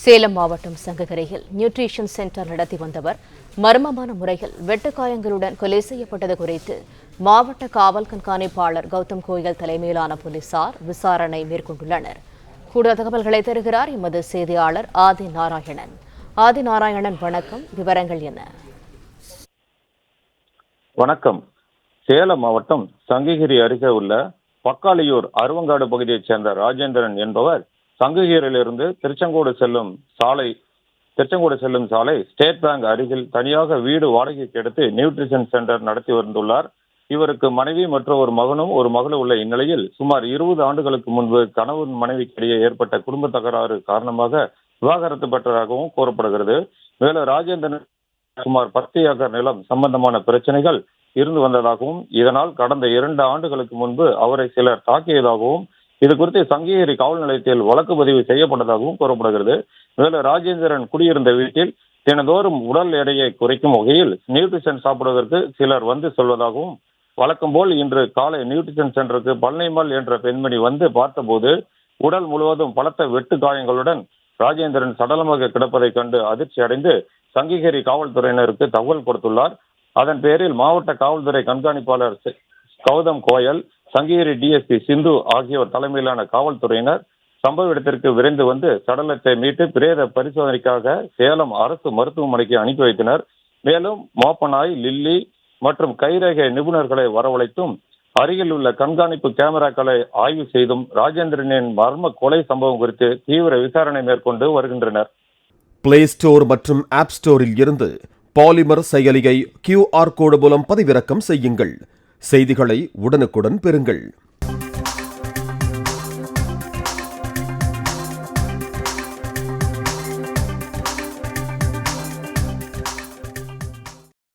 சேலம் மாவட்டம் சங்ககிரியில் nutrition centre நடத்தி வந்தவர் மர்மமான முறையில் வெட்டுக்காயங்களுடன் கொலை செய்யப்பட்டது குறித்து மாவட்ட காவல் கண்காணிப்பாளர் கௌதம் கோயல் தலைமையிலான போலீசார் விசாரணை மேற்கொண்டுள்ளனர். கூடுதல் தகவல்களை தருகிறார் எமது செய்தியாளர் ஆதி நாராயணன். ஆதி நாராயணன், வணக்கம். விவரங்கள் என்ன? வணக்கம். சேலம் மாவட்டம் சங்ககிரி அருகே உள்ள பக்காளியூர் அருவங்காடு பகுதியைச் சேர்ந்த ராஜேந்திரன் என்பவர் சங்ககிரியிலிருந்து திருச்செங்கோடு செல்லும் சாலை ஸ்டேட் பேங்க் அருகில் தனியாக வீடு வாடகைக்கு எடுத்து நியூட்ரிஷன் சென்டர் நடத்தி வந்துள்ளார். இவருக்கு மனைவி மற்றும் ஒரு மகனும் ஒரு மகளும் உள்ள இந்நிலையில் சுமார் 20 ஆண்டுகளுக்கு முன்பு கணவன் மனைவிக்கிடையே ஏற்பட்ட குடும்ப தகராறு காரணமாக விவாகரத்து பெற்றதாகவும் கூறப்படுகிறது. மேலும் ராஜேந்திரன் சுமார் 10 ஏக்கர் நிலம் சம்பந்தமான பிரச்சனைகள் இருந்து வந்ததாகவும் இதனால் கடந்த 2 ஆண்டுகளுக்கு முன்பு அவரை சிலர் தாக்கியதாகவும் இது குறித்து சங்ககிரி காவல் நிலையத்தில் வழக்கு பதிவு செய்யப்பட்டதாகவும் கூறப்படுகிறது. மேலும் ராஜேந்திரன் குடியிருந்த வீட்டில் தினந்தோறும் உடல் எடையை குறைக்கும் வகையில் நியூட்ரிஷன் சாப்பிடுவதற்கு சிலர் வந்து சொல்வதாகவும் வழக்கம் போல் இன்று காலை நியூட்ரிஷன் சென்டருக்கு பழனிமால் என்ற பெண்மணி வந்து பார்த்தபோது உடல் முழுவதும் பலத்த வெட்டு காயங்களுடன் ராஜேந்திரன் சடலமாக கிடப்பதை கண்டு அதிர்ச்சி அடைந்து சங்ககிரி காவல்துறையினருக்கு தகவல் கொடுத்துள்ளார். அதன் பேரில் மாவட்ட காவல்துறை கண்காணிப்பாளர் கௌதம் கோயல், சங்ககிரி டிஎஸ்பி சிந்து ஆகியோர் தலைமையிலான காவல்துறையினர் சம்பவ இடத்திற்கு விரைந்து வந்து சடலத்தை மீட்டு பிரேத பரிசோதனைக்காக சேலம் அரசு மருத்துவமனைக்கு அனுப்பி வைத்தனர். மேலும் மோப்பநாய், லில்லி மற்றும் கைரேகை நிபுணர்களை வரவழைத்தும் அருகில் உள்ள கண்காணிப்பு கேமராக்களை ஆய்வு செய்தும் ராஜேந்திரனின் மர்ம கொலை சம்பவம் குறித்து தீவிர விசாரணை மேற்கொண்டு வருகின்றனர். பிளே ஸ்டோர் மற்றும் ஆப் ஸ்டோரில் இருந்து பாலிமர் செயலியை QR கோடு மூலம் பதிவிறக்கம் செய்யுங்கள். செய்திகளை உடனுக்குடன் பெறுங்கள்.